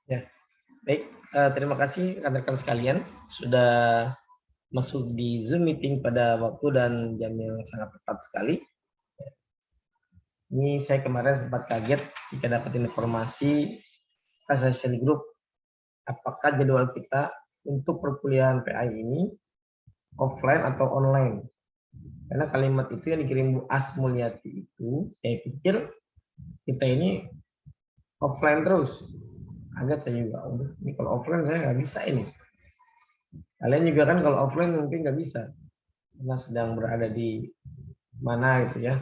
Ya, baik. Terima kasih rekan-rekan sekalian sudah masuk di Zoom meeting pada waktu dan jam yang sangat tepat sekali. Ini saya kemarin sempat kaget jika dapat informasi Association Group apakah jadwal kita untuk perkuliahan PAI ini offline atau online. Karena kalimat itu yang dikirim Bu Asmulyati itu, saya pikir kita ini offline terus. Agak saya juga, ini kalau offline saya nggak bisa ini. Kalian juga kan kalau offline mungkin nggak bisa, karena sedang berada di mana gitu ya.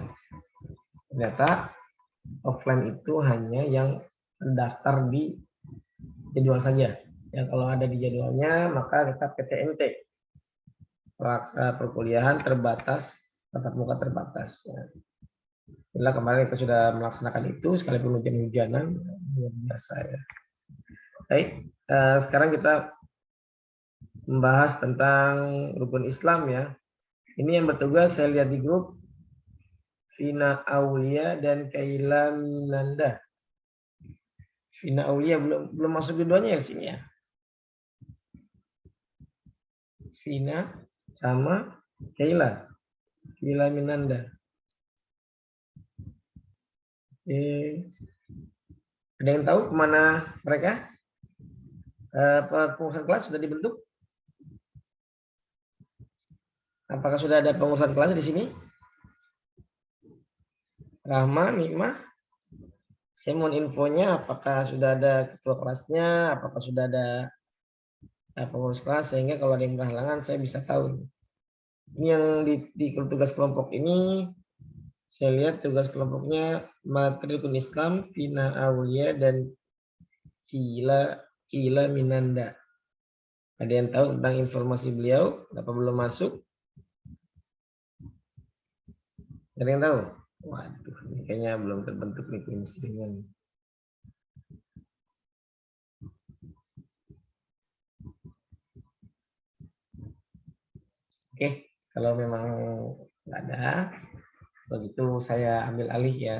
Ternyata offline itu hanya yang terdaftar di jadwal saja. Yang kalau ada di jadwalnya maka tetap PTMT, perkuliahan terbatas, tatap muka terbatas. Bila kemarin kita sudah melaksanakan itu, sekalipun hujan-hujanan, luar biasa ya. Baik, sekarang kita membahas tentang rukun Islam ya. Ini yang bertugas saya lihat di grup Vina Aulia dan Kaila Minanda. Vina Aulia belum masuk keduanya ya sini ya. Vina sama Kaila Minanda. Ada yang tahu kemana mereka? Pengurusan kelas sudah dibentuk? Apakah sudah ada pengurusan kelas di sini? Rahma, Mimah, saya mohon infonya apakah sudah ada ketua kelasnya, apakah sudah ada pengurus kelas, sehingga kalau ada yang berhalangan saya bisa tahu. Ini yang di tugas kelompok ini, saya lihat tugas kelompoknya materi rukun Islam, Vina Aulia dan Kila Minanda. Ada yang tahu tentang informasi beliau? Apa belum masuk? Ada yang tahu? Waduh, ini kayaknya belum terbentuk nih chemistry-nya. Oke, kalau memang nggak ada, begitu saya ambil alih ya.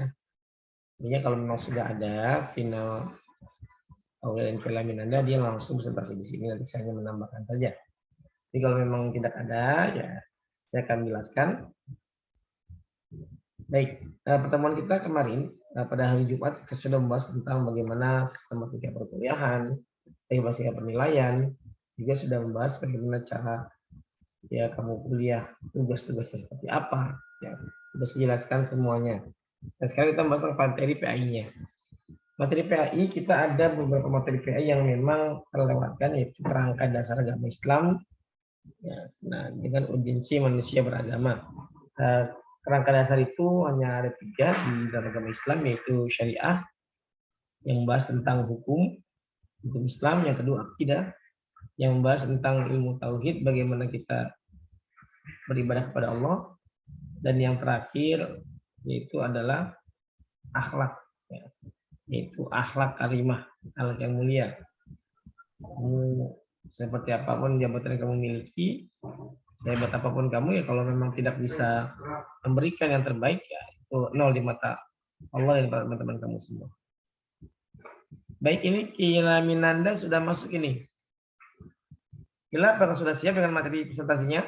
Intinya kalau memang sudah ada final Aulia dan Kila Minanda, dia langsung presentasi di sini. Nanti saya hanya menambahkan saja. Jadi kalau memang tidak ada, ya saya akan jelaskan. Baik, pertemuan kita kemarin pada hari Jumat kita sudah membahas tentang bagaimana sistematika perkuliahan, bagaimana penilaian, juga sudah membahas bagaimana cara ya kamu kuliah, tugas-tugasnya seperti apa, ya sudah saya jelaskan semuanya. Dan sekarang kita membahas materi PAI-nya. Materi PAI kita ada beberapa materi PAI yang memang terlewatkan, yaitu kerangka dasar agama Islam, ya, nah dengan urgensi manusia beragama. Kerangka dasar itu hanya ada 3 di dalam agama Islam, yaitu syariah yang membahas tentang hukum Islam, yang kedua akidah yang membahas tentang ilmu tauhid, bagaimana kita beribadah kepada Allah, dan yang terakhir yaitu adalah akhlak, ya, yaitu akhlak karimah, akhlak yang mulia. Seperti apapun jabatan yang kamu miliki, sehebat apapun kamu, ya kalau memang tidak bisa memberikan yang terbaik, ya itu nol di mata Allah dan teman-teman kamu semua. Baik, ini Kila Minanda sudah masuk ini. Kila, apakah sudah siap dengan materi presentasinya?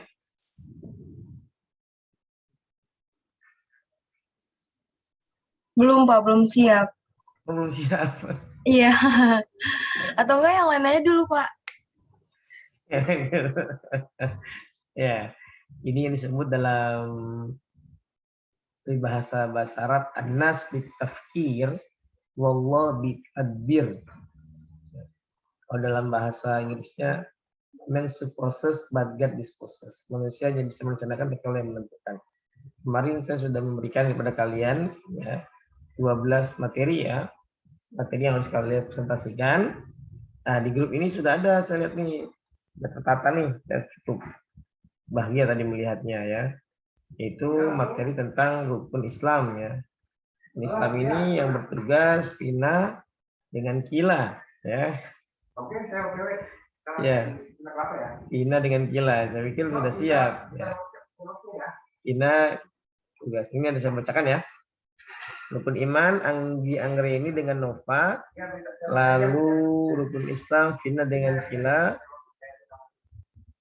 Belum, Pak, belum siap. Belum siap. Iya. Atau enggak yang lain aja dulu, Pak. Ya, ini yang disebut dalam bahasa Arab an-nas bitafkir wallah bitadbir. Kalau dalam bahasa Inggrisnya man supposes but God disposes. Manusia hanya bisa merencanakan tapi Allah yang menentukan. Kemarin saya sudah memberikan kepada kalian ya 12 materi ya. Materi yang harus kalian presentasikan. Nah, di grup ini sudah ada, saya lihat nih, ada tertata nih, dan cukup bahagia tadi melihatnya ya. Itu materi tentang rukun Islam ya. Islam ini yang bertugas Vina dengan Kila ya. Oke, saya oke. Ya. Vina dengan Kila, saya pikir sudah siap ya. Vina tugas ini ada saya bacakan ya. Rukun iman, Anggi Anggreni dengan Nova. Lalu rukun Islam, Vina dengan Kila.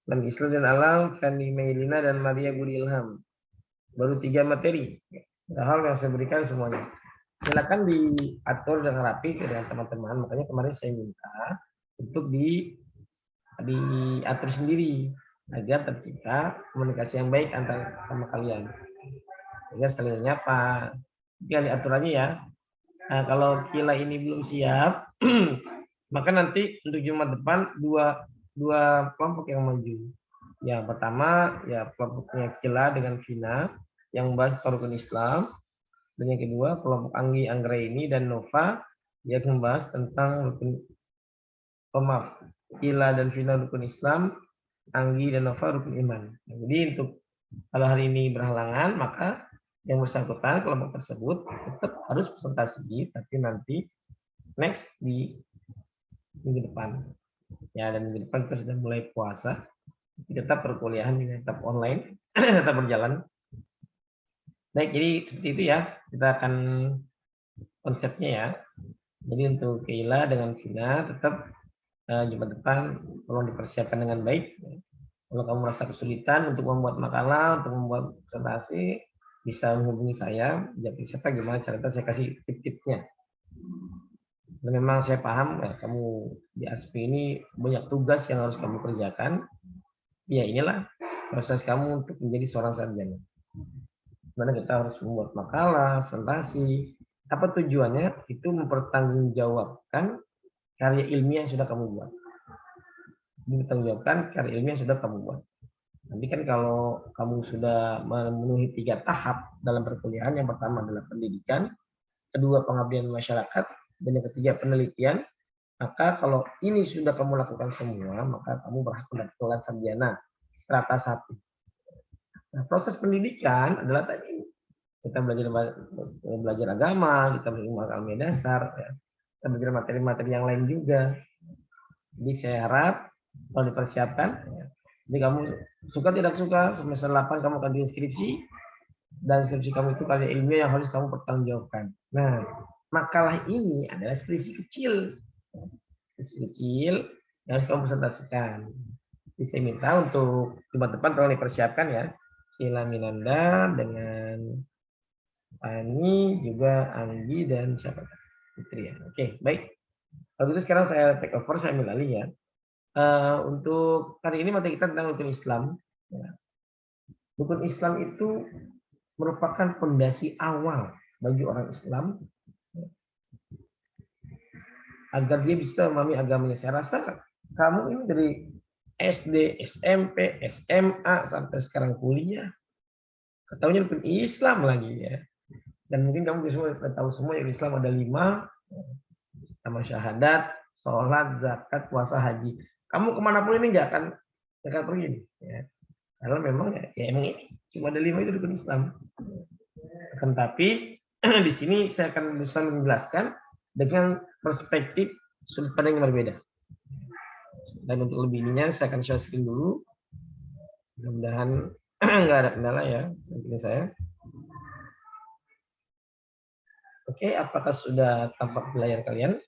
Dan Islam dan Alam, Fani Meilina dan Maria Budi Ilham. Baru 3 materi. Hal yang saya berikan semuanya. Silakan diatur dengan rapi dengan teman-teman. Makanya kemarin saya minta untuk diatur sendiri agar tercipta komunikasi yang baik antara sama kalian. Sehingga saling menyapa. Tinggal diatur aja ya. Nah, kalau Kila ini belum siap, maka nanti untuk Jumat depan dua kelompok yang maju. Yang pertama ya kelompoknya Kila dengan Vina yang membahas rukun Islam. Dan yang kedua, kelompok Anggi Anggraini dan Nova yang membahas tentang rukun Kila dan Vina rukun Islam, Anggi dan Nova rukun iman. Nah, jadi untuk kalau hari ini berhalangan, maka yang bersangkutan kelompok tersebut tetap harus presentasi, tapi nanti next di minggu depan. Ya, dan minggu depan kita sudah mulai puasa, tetap perkuliahan ini tetap online, tetap berjalan. Baik, jadi seperti itu ya. Kita akan konsepnya ya. Jadi untuk Keila dengan Vina tetap Jumat depan tolong dipersiapkan dengan baik. Kalau kamu merasa kesulitan untuk membuat makalah, untuk membuat presentasi, bisa menghubungi saya. Jadi siapa gimana caranya, saya kasih tip-tipnya. Dan memang saya paham ya, kamu di ASPI ini banyak tugas yang harus kamu kerjakan. Ya inilah proses kamu untuk menjadi seorang sarjana. Dimana kita harus membuat makalah, presentasi. Apa tujuannya? Itu mempertanggungjawabkan karya ilmiah yang sudah kamu buat. Mempertanggungjawabkan karya ilmiah yang sudah kamu buat. Nanti kan kalau kamu sudah memenuhi 3 tahap dalam perkuliahan, yang pertama adalah pendidikan, kedua pengabdian masyarakat, dan yang ketiga penelitian, maka kalau ini sudah kamu lakukan semua, maka kamu berhak mendapatkan sarjana strata 1. Nah, proses pendidikan adalah tadi kita belajar agama, kita belajar ilmu dasar, ya. Kita belajar materi-materi yang lain juga. Jadi saya harap kalau dipersiapkan, ya. Jadi kamu suka tidak suka semester 8 kamu akan skripsi, dan skripsi kamu itu karya ilmiah yang harus kamu pertanggungjawabkan. Nah, makalah ini adalah skripsi kecil yang harus kamu presentasikan. Jadi saya minta untuk Jumat depan tolong dipersiapkan ya. Sheila Minanda dengan Pani, juga Anggi, dan siapa? Fitri ya. Oke, baik. Kalau gitu sekarang saya take over, saya ambil alih ya. Untuk hari ini materi kita tentang rukun Islam. Ya. Rukun Islam itu merupakan fondasi awal bagi orang Islam agar dia bisa memahami agamanya. Saya rasa kamu ini dari SD, SMP, SMA, sampai sekarang kuliah, ketahuinya rukun Islam lagi ya. Dan mungkin kamu bisa tahu semua yang Islam ada 5, sama syahadat, sholat, zakat, puasa, haji. Kamu kemanapun ini nggak akan pergi nih, ya. Karena memang ya emang ini cuma ada 5 itu rukun Islam. Akan tapi di sini saya akan berusaha menjelaskan dengan perspektif sudut pandang yang berbeda. Dan untuk lebih ininya saya akan share screen dulu. Mudah-mudahan nggak ada kendala ya ini saya. Oke, apakah sudah tampak di layar kalian?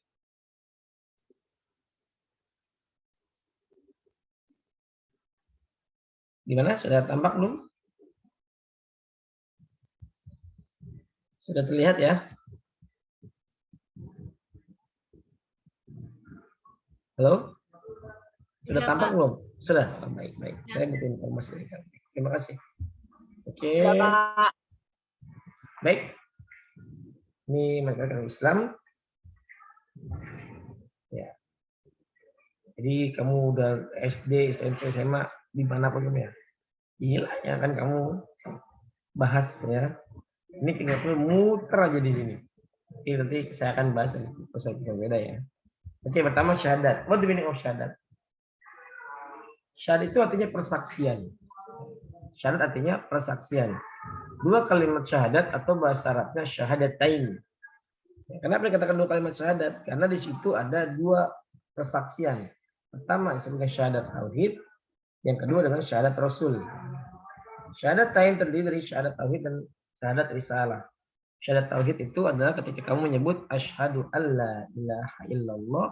Gimana? Sudah tampak belum? Sudah terlihat ya? Halo? Sudah tampak belum? Sudah. Baik, baik. Saya butuh informasi dari kalian. Terima kasih. Oke. Baik. Ini masyarakat Islam. Ya. Jadi kamu udah SD, SMP, SMA, dimanapun kamu ya. Inilah yang akan kamu bahas ya. Ini tinggal muter aja di sini. Oke, nanti saya akan bahas dari perspektif yang beda ya. Oke, pertama syahadat. What the meaning of syahadat? Syahadat itu artinya persaksian. Syahadat artinya persaksian. 2 kalimat syahadat atau bahasa Arabnya syahadatain. Kenapa dikatakan 2 kalimat syahadat? Karena di situ ada 2 persaksian. Pertama disebutkan syahadat tauhid, yang kedua dengan syahadat rasul. Syahadatain terdiri dari syahadat tauhid dan syahadat risalah. Syahadat tauhid itu adalah ketika kamu menyebut asyhadu alla ilaha illallah,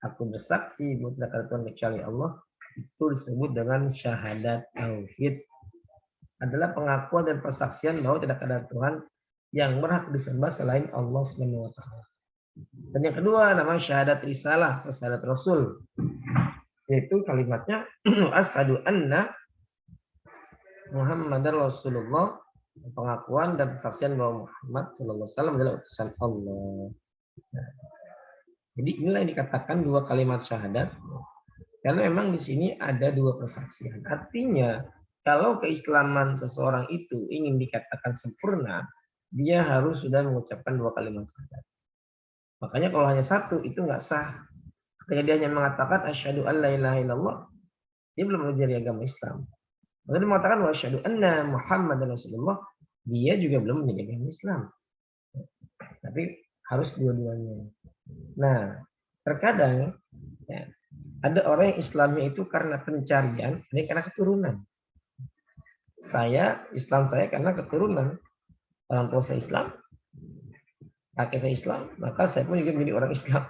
aku bersaksi bahwa tidak ada Tuhan kecuali Allah, itu disebut dengan syahadat tauhid. Adalah pengakuan dan persaksian bahwa tidak ada Tuhan yang berhak disembah selain Allah Subhanahu wa taala. Dan yang kedua namanya syahadat risalah, syahadat rasul. Yaitu kalimatnya asyhadu anna Muhammadar Rasulullah, pengakuan dan persaksian bahwa Muhammad sallallahu alaihi wasallam adalah utusan Allah. Nah, jadi inilah yang dikatakan dua kalimat syahadat. Karena memang di sini ada dua persaksian. Artinya, kalau keislaman seseorang itu ingin dikatakan sempurna, dia harus sudah mengucapkan dua kalimat syahadat. Makanya kalau hanya satu, itu nggak sah. Ketika dia hanya mengatakan asyhadu an la ilaha illallah, dia belum menjadi agama Islam. Maka dia mengatakan wa asyhadu anna Muhammadar Rasulullah, dia juga belum menjadi agama Islam. Tapi harus dua-duanya. Nah, terkadang ya, ada orang yang Islamnya itu karena pencarian, ini karena keturunan. Islam saya karena keturunan. Orang tua saya Islam, kakek saya Islam, maka saya pun juga menjadi orang Islam.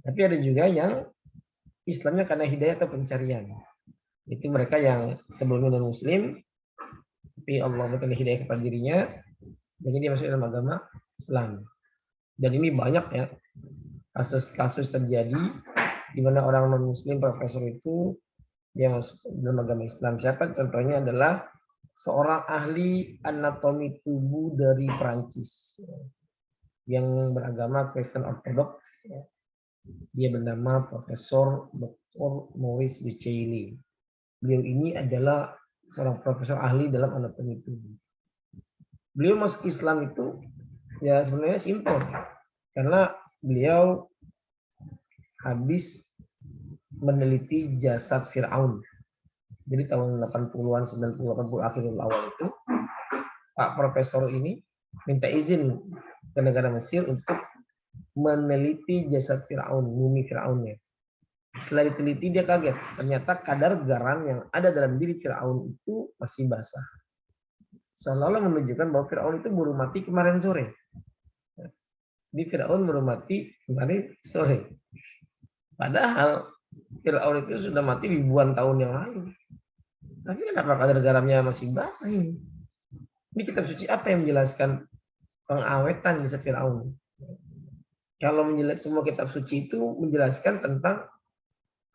Tapi ada juga yang Islamnya karena hidayah atau pencarian. Itu mereka yang sebelumnya non Muslim, tapi Allah memberikan hidayah kepada dirinya, jadi dia masuk dalam agama Islam. Dan ini banyak ya kasus-kasus terjadi di mana orang non Muslim profesor itu dia masuk dalam agama Islam. Siapa contohnya adalah seorang ahli anatomi tubuh dari Perancis yang beragama Kristen Ortodoks. Dia bernama Profesor Dr. Maurice Bucaille. Beliau ini adalah seorang profesor ahli dalam anatomi tubuh. Beliau masuk Islam itu ya sebenarnya simpel, karena beliau habis meneliti jasad Fir'aun. Jadi tahun 80-an, 90-an, 80 akhirul awal itu, Pak Profesor ini minta izin ke negara Mesir untuk meneliti jasad Fir'aun, mumi Fir'aunnya. Setelah diteliti dia kaget, ternyata kadar garam yang ada dalam diri Fir'aun itu masih basah. Seolah-olah menunjukkan bahwa Fir'aun itu baru mati kemarin sore. Di Fir'aun baru mati kemarin sore. Padahal Fir'aun itu sudah mati ribuan tahun yang lalu. Tapi kenapa kadar garamnya masih basah ini? Ini kitab suci apa yang menjelaskan pengawetan jasad Fir'aun? Kalau semua kitab suci itu menjelaskan tentang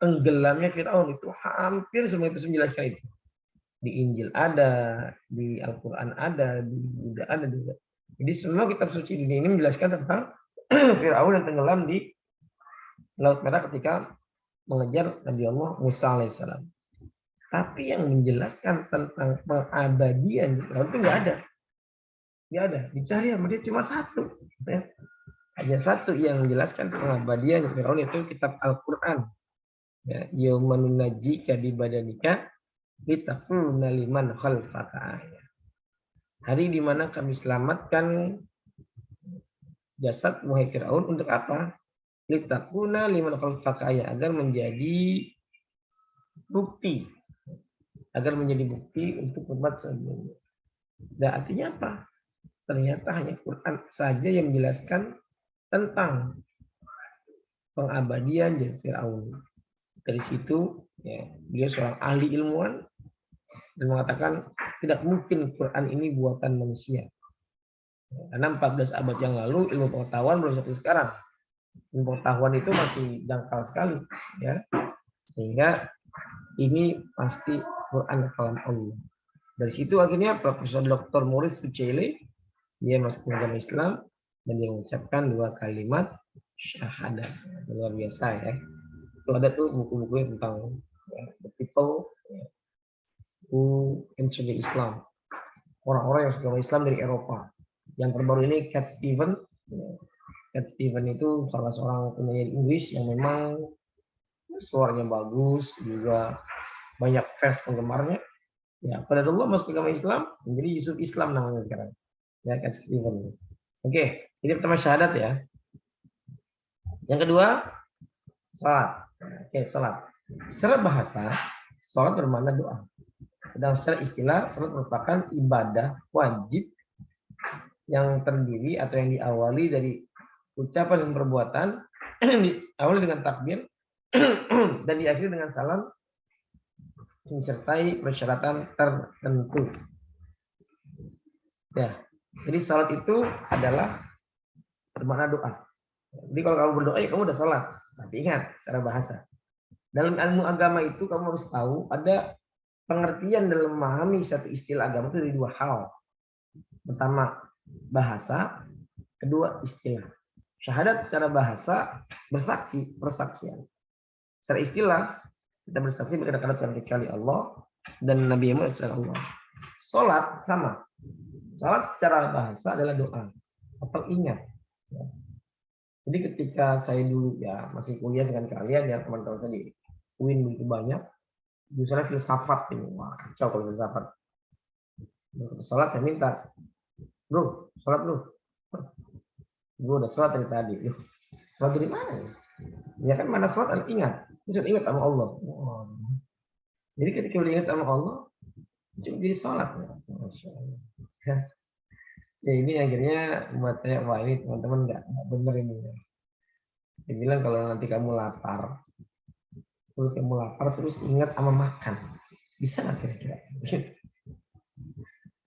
tenggelamnya Fir'aun, itu hampir semua itu menjelaskan itu. Di Injil ada, di Al-Quran ada, di Buddha ada juga. Jadi semua kitab suci ini menjelaskan tentang Fir'aun yang tenggelam di Laut Merah ketika mengejar Nabi Allah Musa alaihissalam. Tapi yang menjelaskan tentang pengabadian Fir'aun itu nggak ada. Nggak ada. Dicari sama dia cuma satu. Ya. Hanya satu yang menjelaskan pengabadian Fir'aun itu kitab Al-Quran. Ya, Yauman najika di badanika litakuna liman khalfaka. Hari di mana kami selamatkan jasad wahai Fir'aun untuk apa? Litakuna liman khalfaka, agar menjadi bukti. Agar menjadi bukti untuk umat sebelumnya. Dan artinya apa? Ternyata hanya Quran saja yang menjelaskan tentang pengabadian jasad Fir'aun. Dari situ ya, beliau seorang ahli ilmuwan dan mengatakan tidak mungkin Quran ini buatan manusia. Karena 14 abad yang lalu ilmu pengetahuan belum seperti sekarang. Ilmu pengetahuan itu masih dangkal sekali, ya. Sehingga ini pasti Quran kalam Allah. Dari situ akhirnya Profesor Dr. Maurice Bucaille dia masuk agama Islam dan dia mengucapkan dua kalimat syahadat. Luar biasa ya. Itu ada tuh buku-buku tentang the people who entered the Islam. Orang-orang yang agama Islam dari Eropa. Yang terbaru ini Cat Steven. Cat Steven itu salah seorang penyanyi Inggris yang memang suaranya bagus, juga banyak fans penggemarnya. Ya, pada dulu masuk agama Islam, menjadi Yusuf Islam namanya sekarang. Ya, Cat Steven. Oke, ini pertama syahadat ya. Yang kedua, salat. Oke, salat. Secara bahasa, salat bermakna doa. Sedang secara istilah, salat merupakan ibadah wajib yang terdiri atau yang diawali dari ucapan dan perbuatan, diawali dengan takbir dan diakhiri dengan salam disertai persyaratan tertentu. Ya, jadi salat itu adalah bermakna doa. Jadi kalau kamu berdoa ya kamu udah salat. Tapi ingat secara bahasa. Dalam ilmu agama itu kamu harus tahu ada pengertian dalam memahami satu istilah agama itu dari dua hal. Pertama bahasa, kedua istilah. Syahadat secara bahasa bersaksi, persaksian. Secara istilah kita bersaksi berkata-kata kecuali Allah dan Nabi Muhammad SAW. Salat sama. Salat secara bahasa adalah doa atau ingat. Jadi ketika saya dulu ya masih kuliah dengan kalian ya teman-teman saya di UIN begitu banyak, justru filsafat ini, wah kacau kalau filsafat. Salat saya minta, bro, salat bro. Gue udah salat dari tadi. Salat dari mana? Ya kan mana salat harus ingat. Terus ingat sama Allah. Oh. Jadi ketika udah ingat sama Allah, cuma jadi salat. Masya Allah. Ya ini akhirnya buat saya, wah ini teman-teman nggak bener ini. Dia bilang kalau nanti kamu lapar, terus ingat sama makan. Bisa nggak kira-kira?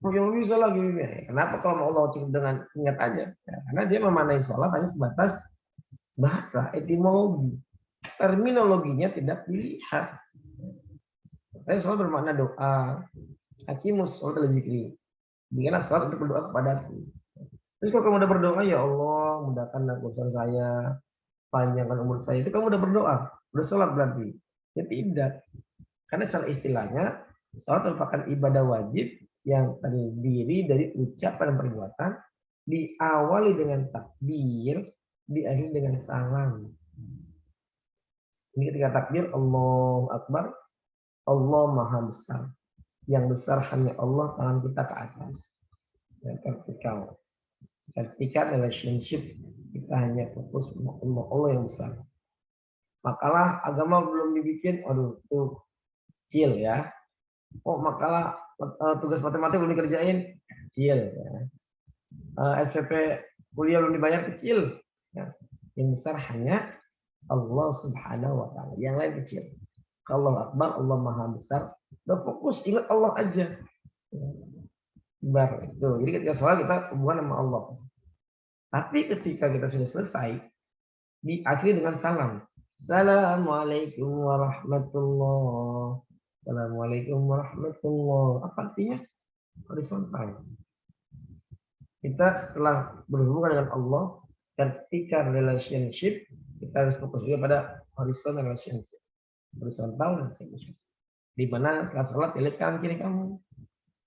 Mungkin bisa lagi. Kenapa kalau Allah cukup dengan ingat aja? Ya, karena dia memanai sholat hanya sebatas bahasa, etimologi. Terminologinya tidak dilihat. Tapi sholat bermakna doa. Hakimus sholat al-zikri. Bikinlah sholat untuk berdoa kepadaku. Terus kalau kamu udah berdoa, ya Allah, mudahkan urusan saya, panjangkan umur saya, itu kamu udah berdoa, udah sholat berarti. Ya tidak. Karena secara istilahnya, sholat merupakan ibadah wajib yang terdiri dari ucapan dan perbuatan, diawali dengan takbir, diakhiri dengan salam. Ini ketika takbir, Allahu Akbar, Allah Maha Besar. Yang besar hanya Allah, tangan kita ke atas. Dan vertikal. Vertikal relationship, kita hanya fokus Allah, Allah yang besar. Makalah agama belum dibikin, aduh, itu kecil ya. Oh, makalah tugas matematik belum dikerjain, kecil ya. SPP kuliah belum dibayar, kecil ya. Yang besar hanya Allah Subhanahu wa taala, yang lain kecil. Allah Akbar, Allah Maha Besar. Udah fokus ingat Allah aja. Bar itu. Jadi ketika sholat kita hubungan sama Allah. Tapi ketika kita sudah selesai, diakhiri dengan salam. Assalamualaikum warahmatullahi. Assalamualaikum warahmatullahi. Apa artinya? Horizontal. Kita setelah berhubungan dengan Allah, vertical relationship, kita harus fokus juga pada horizontal relationship. Horizontal relationship. Di mana setelah sholat, lihat kanan kiri kamu.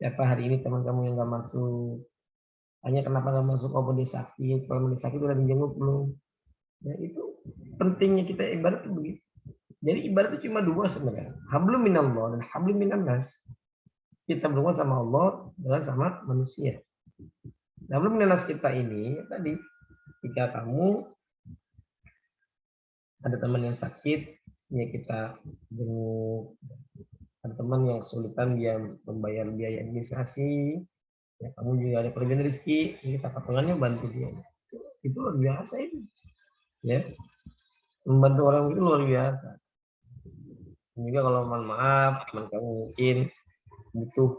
Siapa hari ini teman kamu yang nggak masuk? Hanya kenapa nggak masuk? Oh, dia sakit. Kalau dia sakit udah dijenguk belum? Ya itu pentingnya kita ibarat itu begitu. Jadi ibarat itu cuma dua sebenarnya. Hablum minallah dan hablum minannas. Kita berhubungan sama Allah dengan sama manusia. Hablum minannas kita ini tadi, jika kamu ada teman yang sakit, ya kita jenguk. Ada teman yang kesulitan dia membayar biaya administrasi, ya kamu juga ada kelebihan rezeki, kita patungannya bantu dia. Itu luar biasa ini. Ya, membantu orang itu luar biasa. Juga kalau mohon maaf, teman kamu mungkin butuh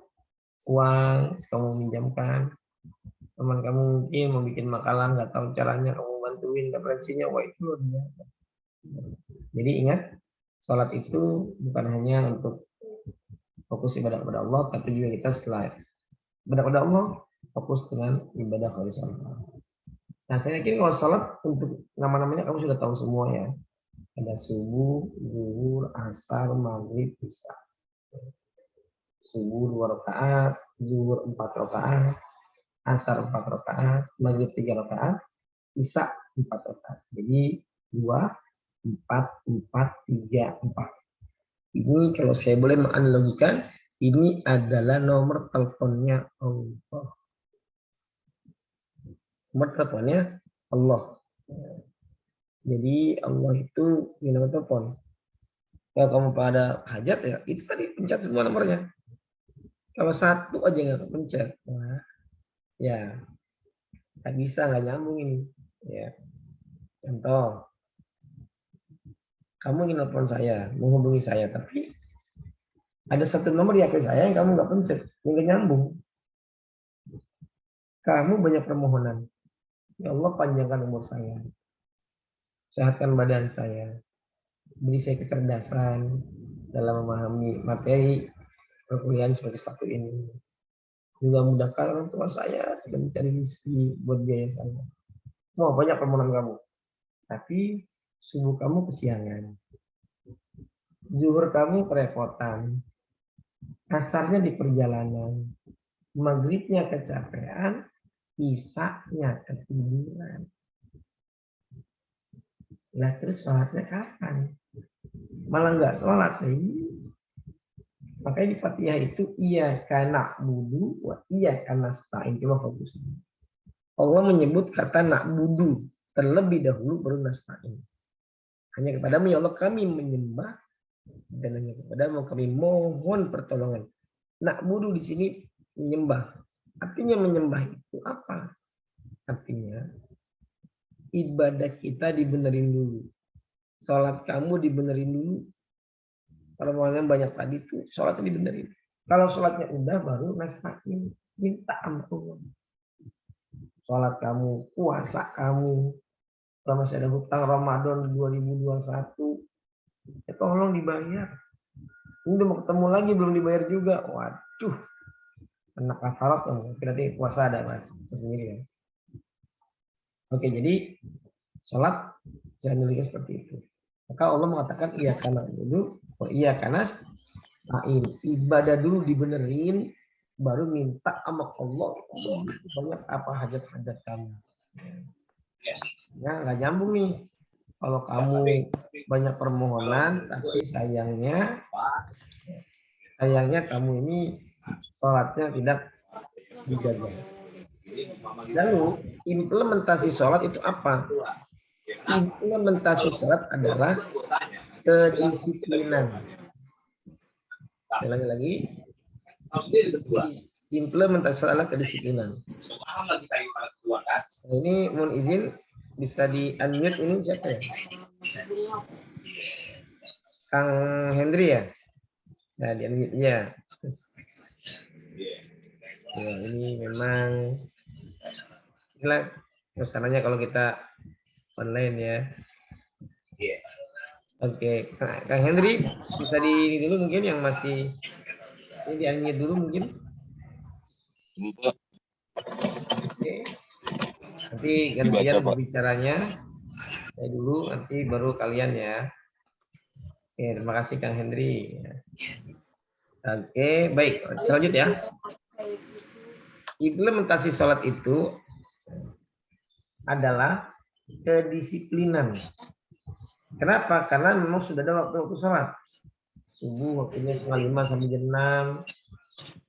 uang, kamu minjamkan. Teman kamu mungkin mau bikin makalah, nggak tahu caranya, kamu bantuin referensinya, wah itu luar biasa. Jadi ingat, sholat itu bukan hanya untuk fokus ibadah kepada Allah, tapi juga kita setelah ibadah kepada Allah, fokus dengan ibadah horizontal. Nah, saya yakin kalau sholat untuk nama-namanya kamu sudah tahu semua ya. Ada subuh, zuhur, asar, maghrib, isya. Subuh 2 rakaat, zuhur 4 rakaat, asar 4 rakaat, maghrib 3 rakaat, isya 4 rakaat. Jadi 2, 4, 3, 4. Ini kalau saya boleh menganalogikan, ini adalah nomor teleponnya Allah. Nomor teleponnya Allah. Jadi Allah itu ini nomor telepon. Kalau kamu pada hajat ya, itu tadi pencet semua nomornya. Kalau satu aja nggak kepencet, nah, ya Nggak bisa, nggak nyambung ini. Ya. Contoh, kamu ingin telepon saya, menghubungi saya, tapi ada satu nomor di HP saya yang kamu nggak pencet, yang nggak nyambung. Kamu banyak permohonan. Ya Allah, panjangkan umur saya, sehatkan badan saya, beri saya kecerdasan dalam memahami materi perkuliahan seperti satu ini. Juga mudahkan orang tua saya dan mencari rezeki buat biaya saya. Mau banyak permohonan kamu. Tapi subuh kamu kesiangan. Zuhur kamu kerepotan. Asarnya di perjalanan. Maghribnya kecapean. Isaknya ketiduran. Nah terus sholatnya kapan? Malah nggak sholat. Makanya di Fatihah itu iya karena budu, iya karena stain. Coba fokus. Allah menyebut kata na'budu terlebih dahulu baru nasta'in. Hanya kepadamu ya Allah kami menyembah dan hanya kepadamu kami mohon pertolongan. Na'budu di sini menyembah. Artinya menyembah itu apa? Artinya ibadah kita dibenerin dulu. Sholat kamu dibenerin dulu. Kalau mau yang banyak tadi itu sholatnya dibenerin. Kalau sholatnya udah baru nasta'in. Minta ampun. Sholat kamu, puasa kamu, kalau masih ada hutang Ramadan 2021, ya tolong dibayar. Ini udah mau ketemu lagi belum dibayar juga. Waduh, anak kafarat kamu. Berarti puasa ada mas sendiri ya. Oke, jadi sholat jangan dilihat seperti itu. Maka Allah mengatakan iya karena dulu, oh iya karena ibadah dulu dibenerin, baru minta sama Allah banyak apa hajat-hajat kamu. Ya nggak nyambung nih. Kalau kamu banyak permohonan, tapi sayangnya kamu ini sholatnya tidak dijaga. Lalu implementasi sholat itu apa? Implementasi sholat adalah kedisiplinan. Lagi. Implementasi sholat adalah kedisiplinan. Nah, ini mohon izin bisa di unmute ini siapa ya? Kang Hendri ya? Nah di unmute ya. Ya, ini memang inilah pesanannya kalau kita online ya. Oke, Kang Hendri bisa di dulu mungkin yang masih ini di unmute dulu mungkin. Oke. Nanti gantian berbicaranya. Saya dulu nanti baru kalian ya. Oke, terima kasih Kang Hendri. Oke, baik. Selanjutnya. Implementasi sholat itu adalah kedisiplinan. Kenapa? Karena memang sudah ada waktu sholat. Subuh waktunya 5:30 sampai jam 6.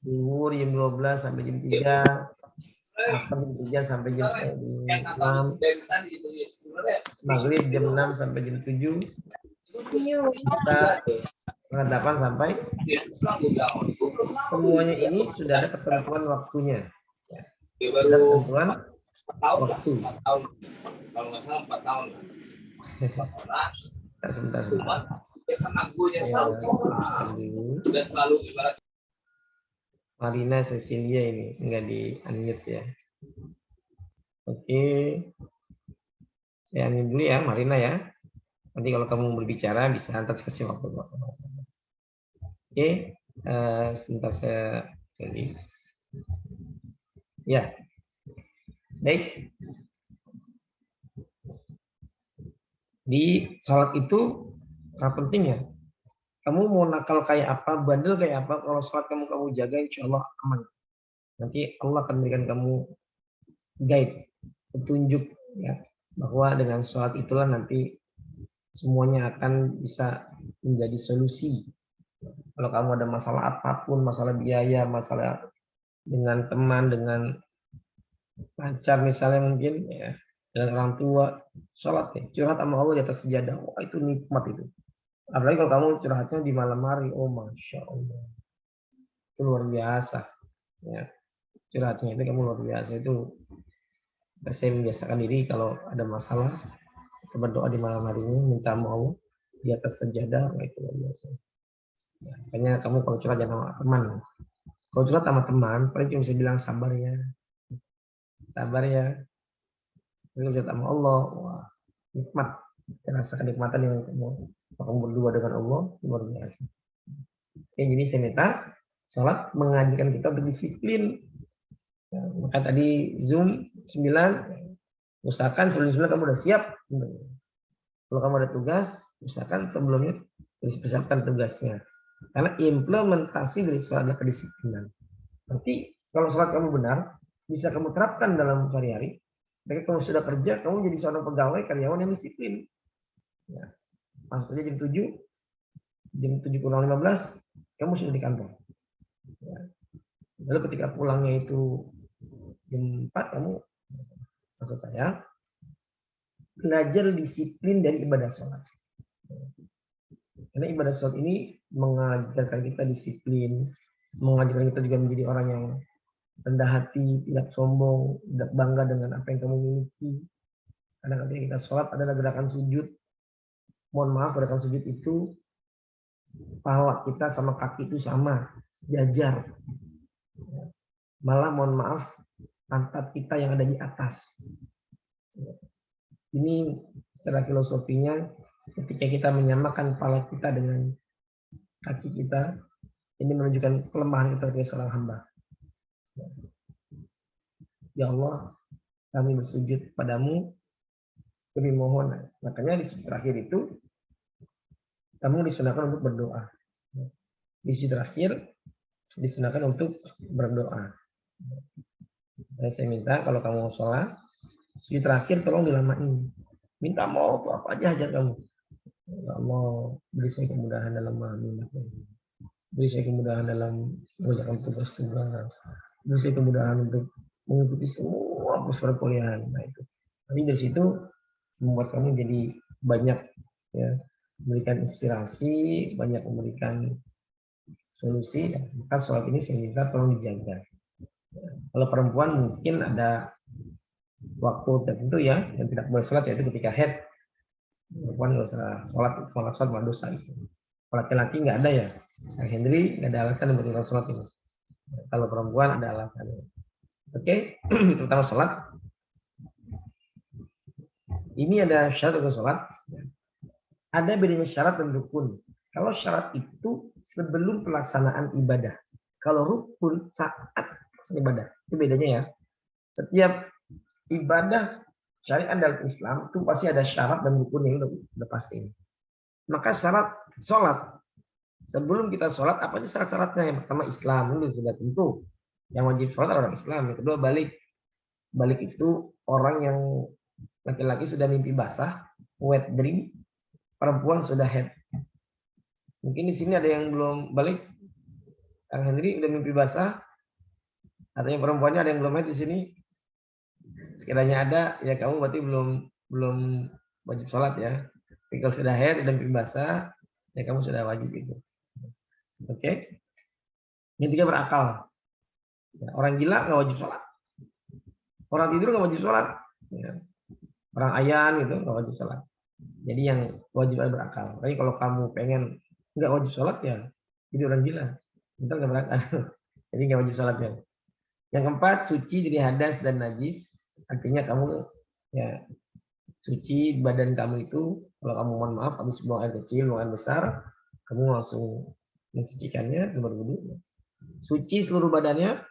Zuhur jam 12 sampai jam 3. Asar jam 3 sampai jam 6. Maghrib jam 6 sampai jam 7. Kita setengah 8 sampai. Semuanya ini sudah ada ketentuan waktunya. Sudah ketentuan waktu. Kalau nggak salah 4 tahun. Sebentar. Sudah selalu ibarat. Marina Cecilia ini enggak di unmute ya. Oke. Saya unmute dulu ya Marina ya. Nanti kalau kamu berbicara bisa antar kasih waktu. Oke. Sebentar saya jadi. Ya. Baik. Di sholat itu sangat penting ya. Kamu mau nakal kayak apa, bandel kayak apa, kalau sholat kamu jaga, insya Allah aman. Nanti Allah akan berikan kamu guide, petunjuk ya, bahwa dengan sholat itulah nanti semuanya akan bisa menjadi solusi. Kalau kamu ada masalah apapun, masalah biaya, masalah dengan teman, dengan pacar misalnya mungkin ya, dengan orang tua, sholat ya, curhat sama Allah di atas sejadah, wah itu nikmat itu. Apalagi kalau kamu curhatnya di malam hari, oh masya Allah, itu luar biasa. Ya, curhatnya itu kamu luar biasa itu Saya membiasakan diri kalau ada masalah, kita berdoa di malam hari ini, minta mau di atas sajadah, nah itu luar biasa. Ya, makanya kamu kalau curhat jangan sama teman. Kalau curhat sama teman, paling cuma bisa bilang sabar ya. Sabar ya. Kalau curhat sama Allah, wah, nikmat. Kita rasakan nikmatan yang kamu berdua dengan Allah, luar biasa. Oke, jadi saya minta sholat mengajarkan kita untuk disiplin. Ya, maka tadi Zoom 9, usahakan sebelum 9 kamu udah siap. Kalau kamu ada tugas, usahakan sebelumnya persiapkan tugasnya. Karena implementasi dari sholat adalah kedisiplinan. Nanti kalau sholat kamu benar, bisa kamu terapkan dalam sehari-hari. Ketika kamu sudah kerja, kamu jadi seorang pegawai, karyawan yang disiplin. Ya. Masuk aja jam 7:15, kamu sudah di kantor. Ya. Lalu ketika pulangnya itu jam 4, kamu, maksud saya, belajar disiplin dari ibadah sholat. Karena ibadah sholat ini mengajarkan kita disiplin, mengajarkan kita juga menjadi orang yang rendah hati, tidak sombong, tidak bangga dengan apa yang kamu miliki. Karena ketika kita sholat adalah gerakan sujud. Mohon maaf, gerakan sujud itu kepala kita sama kaki itu sama, sejajar. Malah mohon maaf, pantat kita yang ada di atas. Ini secara filosofinya, ketika kita menyamakan kepala kita dengan kaki kita, ini menunjukkan kelemahan kita sebagai seorang hamba. Ya Allah, kami bersujud padamu, kami mohon. Makanya di sujud terakhir itu, kamu disunahkan untuk berdoa. Di sujud terakhir, disunahkan untuk berdoa. Dan saya minta kalau kamu sholat, sujud terakhir tolong dilamain. Minta mau apa aja ajar kamu. Ya Allah, beri saya kemudahan dalam memahami. Beri saya kemudahan dalam mengerjakan tugas-tugas. Beri saya kemudahan untuk mengikuti semua perkuliahan. Nah itu. Tapi dari situ membuat kamu jadi banyak ya, memberikan inspirasi, banyak memberikan solusi. Maka sholat ini saya minta tolong dijaga. Kalau perempuan mungkin ada waktu tertentu ya yang tidak boleh sholat, yaitu ketika haid. Perempuan nggak usah sholat malah dosa itu. Kalau laki-laki nggak ada ya. Kang Henry nggak ada alasan untuk tidak sholat ini. Kalau perempuan ada alasan. Oke, terutama sholat. Ini ada syarat untuk sholat. Ada bedanya syarat dan rukun. Kalau syarat itu sebelum pelaksanaan ibadah. Kalau rukun saat ibadah. Itu bedanya ya. Setiap ibadah syariat dalam Islam itu pasti ada syarat dan rukun yang udah pasti. Maka syarat sholat. Sebelum kita sholat, apa aja syarat-syaratnya? Yang pertama Islam, itu sudah tentu. Yang wajib sholat adalah orang Islam. Yang kedua balik. Balik itu orang yang laki-laki sudah mimpi basah, wet dream, perempuan sudah head. Mungkin di sini ada yang belum balik. Kang Henry udah mimpi basah. Atau yang perempuannya ada yang belum head di sini. Sekiranya ada, ya kamu berarti belum wajib sholat ya. Tapi kalau sudah head dan mimpi basah, ya kamu sudah wajib itu. Oke. Yang ketiga berakal. Ya, orang gila nggak wajib sholat. Orang tidur nggak wajib sholat. Ya. Orang ayan gitu nggak wajib sholat. Jadi yang wajib berakal. Tapi kalau kamu pengen nggak wajib sholat ya, jadi orang gila. Bentar nggak berakal. Jadi nggak wajib sholat ya. Yang keempat, suci dari hadas dan najis. Artinya kamu ya suci badan kamu itu. Kalau kamu mohon maaf habis buang air kecil, buang air besar, kamu langsung mencucikannya, berwudu. Suci seluruh badannya,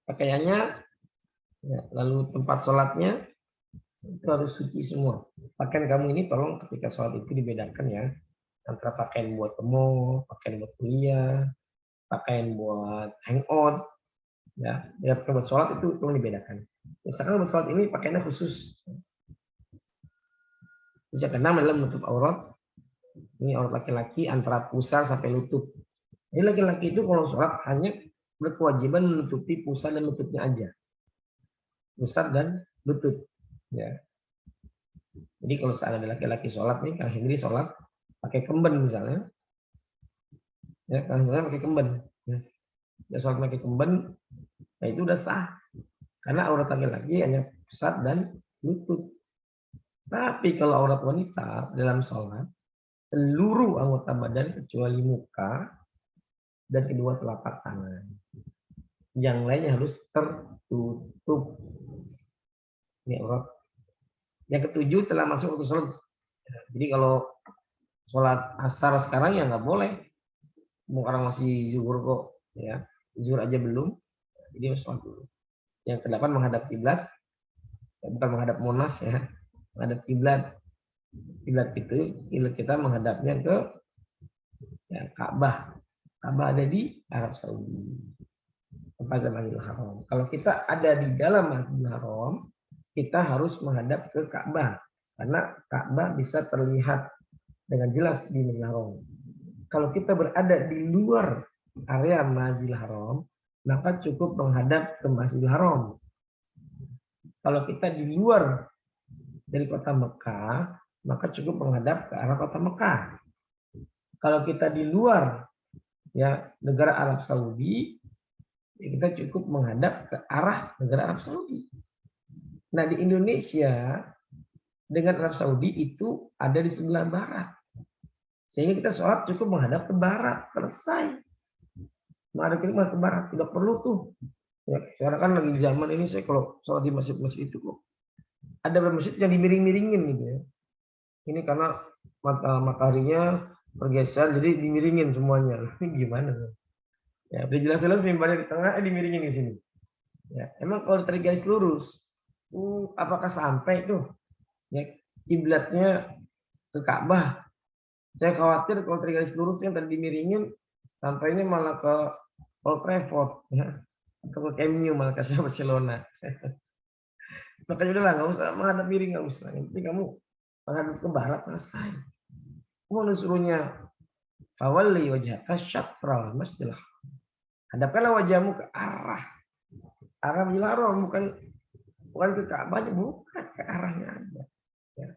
pakaiannya, ya, lalu tempat sholatnya itu harus suci semua. Pakaian kamu ini tolong ketika sholat itu dibedakan ya, antara pakaian buat ke mall, pakaian buat kuliah, pakaian buat hangout, ya, buat sholat itu tolong dibedakan. Misalkan buat sholat ini pakaiannya khusus. Bisa keenam adalah menutup aurat. Ini aurat laki-laki antara pusar sampai lutut. Jadi laki-laki itu kalau sholat hanya berkewajiban menutupi pusar dan lututnya aja. Pusar dan lutut. Ya. Jadi kalau ada laki-laki sholat nih, Kang Henry sholat pakai kemben misalnya. Ya, Kang Henry pakai kemben. Ya, sholat pakai kemben, nah itu udah sah. Karena aurat laki-laki hanya pusat dan lutut. Tapi kalau aurat wanita dalam sholat, seluruh anggota badan kecuali muka dan kedua telapak tangan. Yang lainnya harus tertutup. Ini aurat. Yang ketujuh telah masuk waktu sholat. Jadi kalau sholat asar sekarang ya nggak boleh. Orang masih zuhur kok, ya zuhur aja belum, jadi harus sholat dulu. Yang kedelapan menghadap kiblat, bukan menghadap Monas ya, menghadap kiblat. Kiblat itu kita menghadapnya ke ya, Ka'bah. Ka'bah ada di Arab Saudi, tempat Masjidil Haram. Kalau kita ada di dalam Masjidil Haram, kita harus menghadap ke Ka'bah, karena Ka'bah bisa terlihat dengan jelas di Masjidil Haram. Kalau kita berada di luar area Masjidil Haram, maka cukup menghadap ke Masjidil Haram. Kalau kita di luar dari kota Mekah, maka cukup menghadap ke arah kota Mekah. Kalau kita di luar ya negara Arab Saudi, ya kita cukup menghadap ke arah negara Arab Saudi. Nah, di Indonesia dengan Arab Saudi itu ada di sebelah barat. Sehingga kita sholat cukup menghadap ke barat, selesai. Menghadap ke barat, tidak perlu tuh. Ya, sekarang kan lagi zaman ini saya kalau sholat di masjid-masjid itu kok ada beberapa masjid yang dimiring-miringin gitu ya. Ini karena mataharinya bergeser, jadi dimiringin semuanya. Ini gimana? Ya, udah jelas-jelas mimbarnya di tengah, dimiringin di sini. Ya, emang kalau tarik garis lurus, apakah sampai tuh? Ya, kiblatnya ke Ka'bah. Saya khawatir kalau tarik garis lurus yang tadi dimiringin, sampainya malah ke Old Trafford, ya, atau ke Camp Nou, malah ke Barcelona. Makanya udahlah, nggak usah menghadap miring, nggak usah. Yang penting kamu menghadap ke barat, selesai. Kamu disuruhnya fawalli wajhaka syatral masjidil haram. Hadapkanlah wajahmu ke arah Masjidil Haram, bukan ke Ka'bahnya, bukan ke arahnya aja. Ya.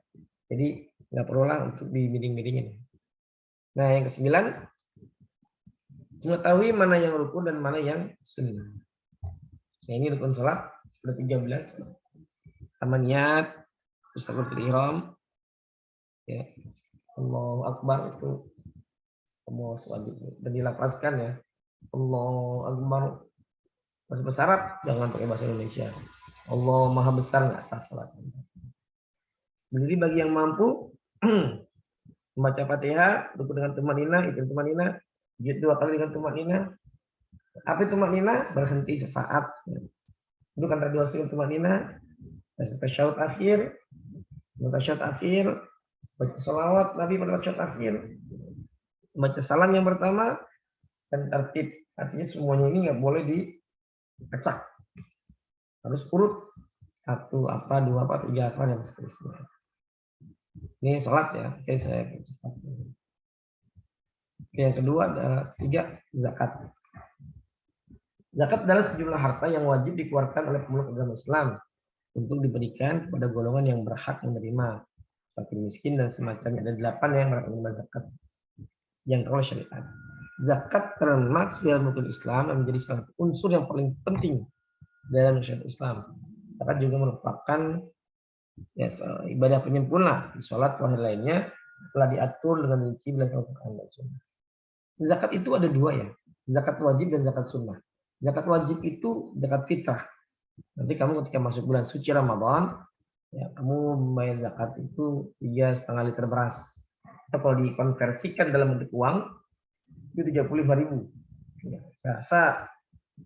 Jadi nggak perlulah untuk dimiring-miringin. Nah, yang ke-9, mengetahui mana yang rukun dan mana yang sunnah. Nah, ini rukun sholat sudah 13. Sama niat, terus takbiratul ihram, ya, Allahu Akbar itu semua wajib dan dilafazkan ya. Allahu Akbar. Bahasa Arab jangan pakai bahasa Indonesia. Allah Maha Besar nggak sah sholatnya. Jadi bagi yang mampu membaca Fatihah, rukun dengan tumanina, itu tumanina, sujud 2 kali dengan tumanina. Apa itu tumanina? Berhenti sesaat. Itu kan tradisi dengan tumanina. Tasyahud akhir, baca salawat Nabi pada tasyahud akhir, baca salam yang pertama, dan tertib. Artinya semuanya ini nggak boleh diacak, harus urut 1 apa, 2 apa, 3 apa, dan seterusnya. Ini sholat ya, oke saya percepat. Yang kedua ada 3, zakat. Zakat adalah sejumlah harta yang wajib dikeluarkan oleh pemeluk agama Islam untuk diberikan kepada golongan yang berhak menerima, seperti miskin dan semacamnya. Ada 8 yang berhak menerima zakat yang teroleh syariat. Zakat termasuk dalam rukun Islam dan menjadi salah satu unsur yang paling penting dalam syariat Islam. Zakat juga merupakan ya, ibadah penyempurna di sholat wahid lainnya telah diatur dengan rinci dalam Al-Quran dan Sunnah. Zakat itu ada 2 ya, zakat wajib dan zakat sunnah. Zakat wajib itu zakat fitrah. Nanti kamu ketika masuk bulan suci Ramadan, ya, kamu membayar zakat itu 3,5 liter beras. Atau kalau dikonversikan dalam bentuk uang, itu 35.000. Ya, saya rasa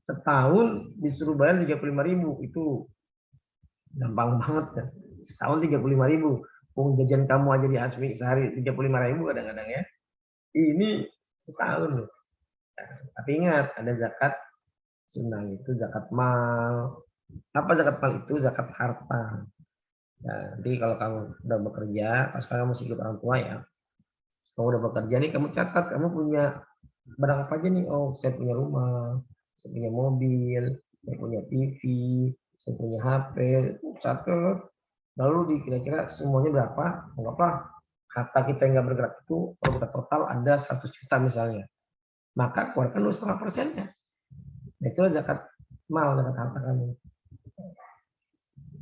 setahun disuruh bayar 35.000 itu gampang banget ya. Setahun 35.000. Uang jajan kamu aja di Asmi sehari 35.000 kadang-kadang ya. Ini setahun loh. Nah, tapi ingat ada zakat sunnah, itu zakat mal. Apa zakat mal itu? Zakat harta. Nah, nanti kalau kamu udah bekerja, pas kamu masih ikut orang tua ya, kamu udah bekerja nih, kamu catat kamu punya barang apa aja nih. Oh, saya punya rumah, saya punya mobil, saya punya TV, saya punya HP. Catat. Lalu kira-kira semuanya berapa? Anggaplah harta kita yang nggak bergerak itu kalau kita total ada 100 juta misalnya, maka keluarkan 0,5%-nya. Nah, itulah zakat mal, zakat harta kamu.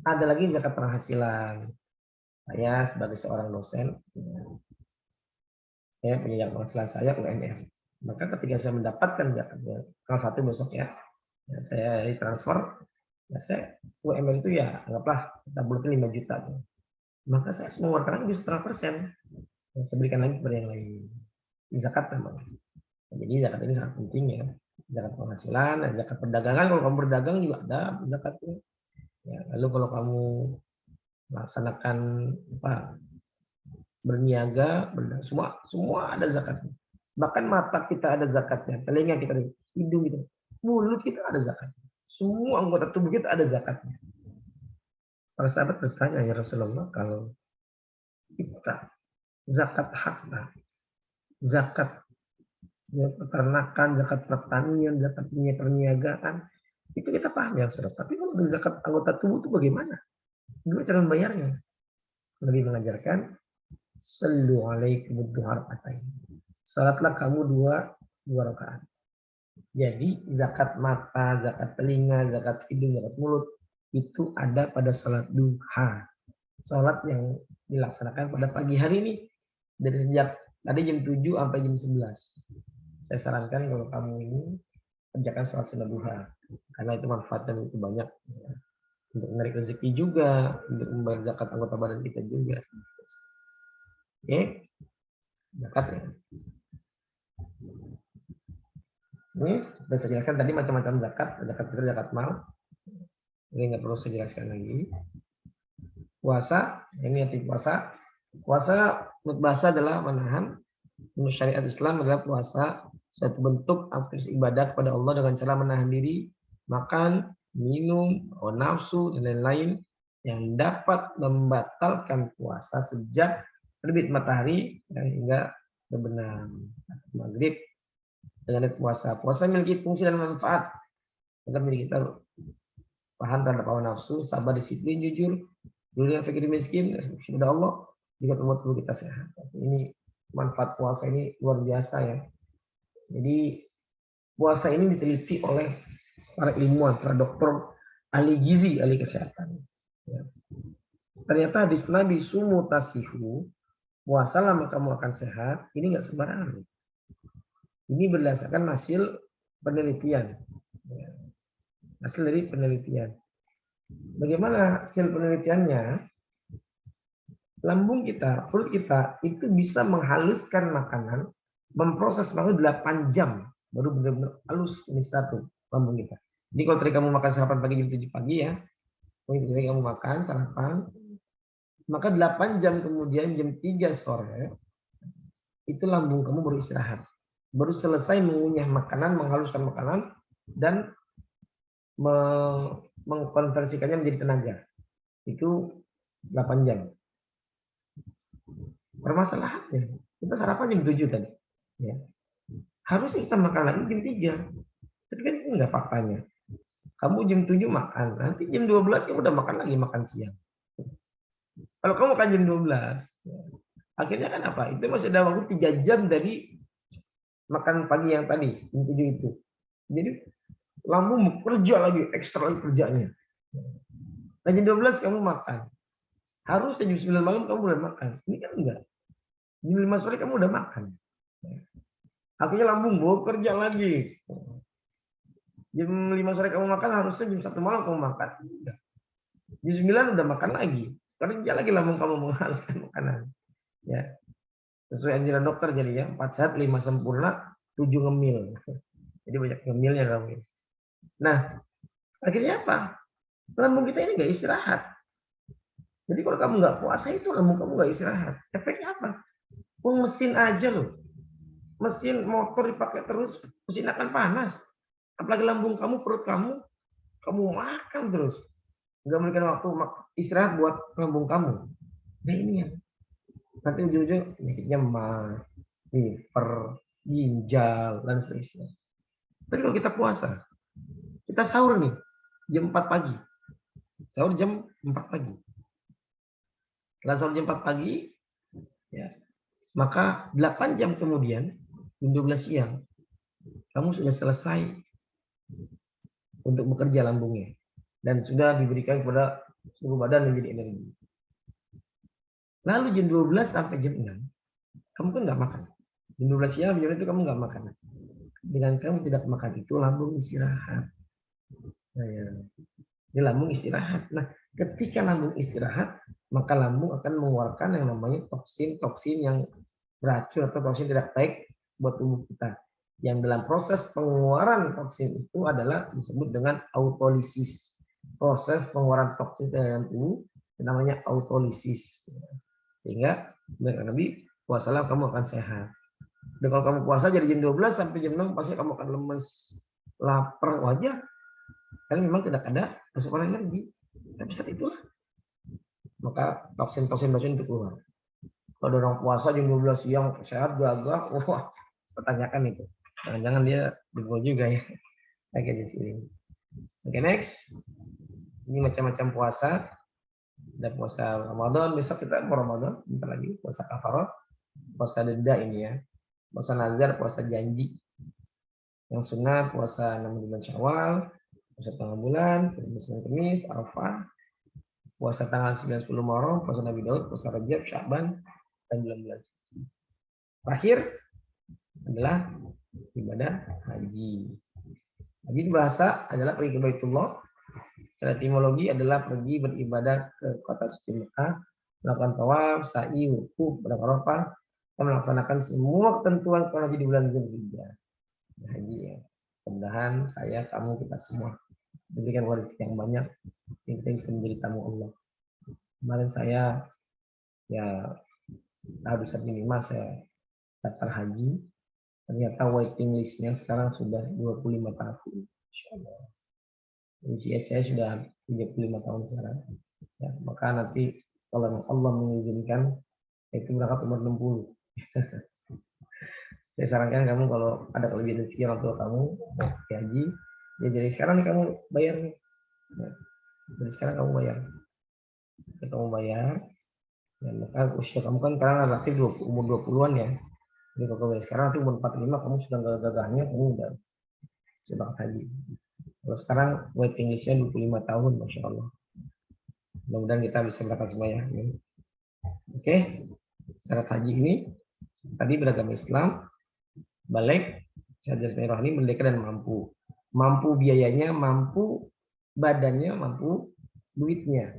Ada lagi zakat penghasilan. Saya sebagai seorang dosen, saya punya penghasilan saya UMR. Maka ketika saya mendapatkan zakatnya, salah satu besok ya saya transfer, ya saya UMR itu ya anggaplah kita bulatnya 5 juta. Maka saya harus mengeluarkan lagi 0,5%. Saya berikan lagi kepada yang lain. Zakat memang. Jadi zakat ini sangat penting ya. Zakat penghasilan, zakat perdagangan. Kalau kamu berdagang juga ada zakatnya. Ya, lalu kalau kamu melaksanakan apa, berniaga, semua ada zakatnya. Bahkan mata kita ada zakatnya, telinga kita ada, hidung kita, mulut kita ada zakatnya. Semua anggota tubuh kita ada zakatnya. Para sahabat bertanya, ya Rasulullah, kalau kita zakat harta, zakat peternakan, zakat pertanian, zakat perniagaan, itu kita paham ya Rasulullah. Tapi kalau zakat anggota tubuh itu bagaimana? Gimana cara membayarnya? Lebih mengajarkan sallu alaikum duharqatain. Salatlah kamu dua rakaat. Jadi zakat mata, zakat telinga, zakat hidung, zakat mulut itu ada pada salat duha. Salat yang dilaksanakan pada pagi hari ini dari sejak tadi jam 7 sampai jam 11. Saya sarankan kalau kamu ini kerjakan salat sunnah duha karena itu manfaatnya itu banyak. Untuk menarik rezeki juga, untuk membayar zakat anggota badan kita juga. Oke, zakat ya. Ini sudah saya jelaskan tadi macam-macam zakat, zakat fitrah, zakat mal. Ini nggak perlu saya jelaskan lagi. Puasa, ini arti puasa. Puasa menurut bahasa adalah menahan. Menurut syariat Islam adalah puasa satu bentuk aktivitas ibadah kepada Allah dengan cara menahan diri, makan, minum, nafsu, dan lain-lain yang dapat membatalkan puasa sejak terbit matahari hingga terbenam maghrib. Dengan puasa, puasa memiliki fungsi dan manfaat agar diri kita paham terhadap hawa nafsu, sabar, disiplin, jujur, dunia fakir miskin, kepada Allah, juga membuat tubuh kita sehat. Ini manfaat puasa ini luar biasa ya. Jadi puasa ini diteliti oleh para ilmuwan, para dokter, ahli gizi, ahli kesehatan. Ya. Ternyata hadis Nabi sumu tasihu, puasalah maka kamu akan sehat. Ini nggak sembarangan. Ini berdasarkan hasil penelitian. Ya. Hasil dari penelitian. Bagaimana hasil penelitiannya? Lambung kita, perut kita itu bisa menghaluskan makanan, memproses selama 8 jam baru benar-benar halus ini satu lambung kita. Jadi kalau tadi kamu makan sarapan pagi jam 7 pagi ya, tadi kamu makan sarapan, maka 8 jam kemudian jam 3 sore itu lambung kamu baru istirahat. Baru selesai mengunyah makanan, menghaluskan makanan dan mengkonversikannya menjadi tenaga. Itu 8 jam. Permasalahannya, kita sarapan jam 7 tadi. Ya. Harusnya kita makan lagi jam 3. Tapi kan itu enggak faktanya. Kamu jam 7 makan, nanti jam 12 kamu udah makan lagi, makan siang. Kalau kamu makan jam 12, ya, akhirnya kan apa? Itu masih ada waktu 3 jam dari makan pagi yang tadi, jam 7 itu. Jadi lambung bekerja lagi, ekstra lagi kerjanya. Nah jam 12 kamu makan. Harusnya jam 9 malam kamu udah makan. Ini kan enggak. Jam 5 sore kamu udah makan. Akhirnya lambung bekerja lagi. Jam 5 sore kamu makan, harusnya jam 1 malam kamu makan. Jam 9 udah makan lagi. Kerja lagi lambung kamu menghaluskan makanan. Ya. Sesuai anjuran dokter jadi ya, 4 sehat, 5 sempurna, 7 ngemil. Jadi banyak ngemilnya kamu. Nah, akhirnya apa? Lambung kita ini nggak istirahat. Jadi kalau kamu nggak puasa itu lambung kamu nggak istirahat. Efeknya apa? Mesin aja loh. Mesin motor dipakai terus, mesin akan panas. Apalagi lambung kamu, perut kamu makan terus. Nggak memberikan waktu istirahat buat lambung kamu. Nah ini ya. Nanti ujung-ujung penyakitnya mah, liver, ginjal, dan seterusnya. Tapi kalau kita puasa, kita sahur nih, jam 4 pagi. Sahur jam 4 pagi. Setelah sahur jam 4 pagi, ya, maka 8 jam kemudian, jam 12 siang, kamu sudah selesai untuk bekerja lambungnya. Dan sudah diberikan kepada seluruh badan menjadi energi. Lalu jam 12 sampai jam 6, kamu kan nggak makan. Jam 12 siang, jam itu kamu nggak makan. Dengan kamu tidak makan itu, lambung istirahat. Nah, ya. Ini lambung istirahat. Nah, ketika lambung istirahat, maka lambung akan mengeluarkan yang namanya toksin-toksin yang beracun atau toksin tidak baik buat tubuh kita. Yang dalam proses pengeluaran toksin itu adalah disebut dengan autolisis. Proses pengeluaran toksin dalam tubuh namanya autolisis. Sehingga lebih puasalah kamu akan sehat. Dan kalau kamu puasa jadi jam 12 sampai jam 6 pasti kamu akan lemes, lapar, wajar. Karena memang tidak ada asupan energi. Tapi saat itulah maka toksin-toksin itu keluar. Kalau orang puasa jam 12 siang sehat gagah, wah, pertanyakan itu. Jangan-jangan dia demo juga ya. Kayak di sini. Oke, next. Ini macam-macam puasa. Ada puasa Ramadan, besok kita mau Ramadan, bentar lagi puasa kafarah, puasa denda ini ya. Puasa nazar, puasa janji. Yang sunat puasa 6 bulan Syawal, puasa tengah bulan, puasa Kamis, Arafah, puasa tanggal 9 10 Muharram, puasa Nabi Daud, puasa Rajab, Sya'ban, dan bulan-bulan suci. Terakhir adalah ibadah haji. Haji bahasa adalah pergi ke Baitullah. Secara etimologi adalah pergi beribadah ke kota suci Mekah, melakukan tawaf, sa'i, wukuf, pada Arafah, dan melaksanakan semua ketentuan haji di bulan Dzulhijjah. Haji ya. Mudah-mudahan saya, kamu, kita semua diberikan rezeki yang banyak, kita bisa menjadi tamu Allah. Kemarin saya ya habis minimal saya daftar haji, ternyata waiting listnya sekarang sudah 25 tahun. Insyaallah. Usia saya sudah 35 tahun sekarang. Ya, maka nanti kalau Allah mengizinkan itu berangkat umur 60. Saya sarankan kamu kalau ada kelebihan rezeki orang tua kamu mau haji, ya dari sekarang nih kamu bayar nih. Ya, dari sekarang kamu bayar. Kamu bayar, dan maka usia kamu kan sekarang relatif umur 20-an ya. Jadi kalau kamu sekarang nanti umur 45 kamu sudah gagahnya, kamu udah berangkat haji. Kalau sekarang waiting listnya 25 tahun, Masya Allah. Mudah-mudahan kita bisa berangkat semua ya. Oke, syarat haji ini tadi beragama Islam, balik, sadar rohani, merdeka dan mampu. Mampu biayanya, mampu badannya, mampu duitnya.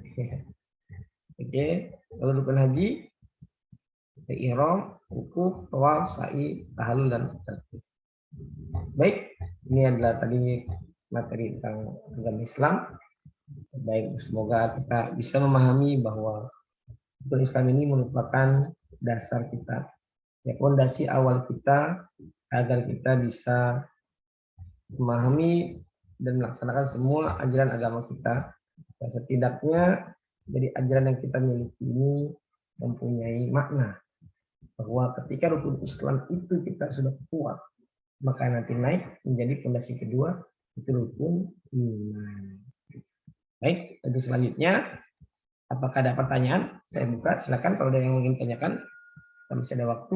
Oke, kalau rukun haji, ihram, wukuf, tawaf, sa'i, tahallul dan tartib. Baik, ini adalah tadi materi tentang agama Islam. Baik, semoga kita bisa memahami bahwa rukun Islam ini merupakan dasar kita, ya, fondasi awal kita agar kita bisa memahami dan melaksanakan semua ajaran agama kita. Dan setidaknya dari ajaran yang kita miliki ini mempunyai makna bahwa ketika rukun Islam itu kita sudah kuat, maka nanti naik menjadi fondasi kedua itu rukun iman. Baik, untuk selanjutnya apakah ada pertanyaan? Saya buka, silakan kalau ada yang ingin tanyakan, kita masih ada waktu.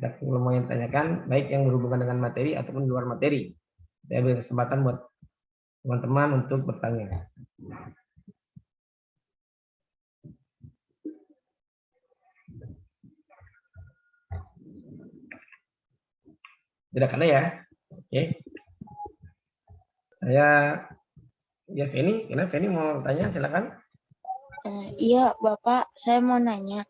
Kalau mau yang tanyakan, baik yang berhubungan dengan materi ataupun luar materi, saya beri kesempatan buat teman-teman untuk bertanya. Tidak ada ya? Oke. Saya, ya Feni, kenapa Feni mau tanya? Silakan. Iya, Bapak, saya mau nanya,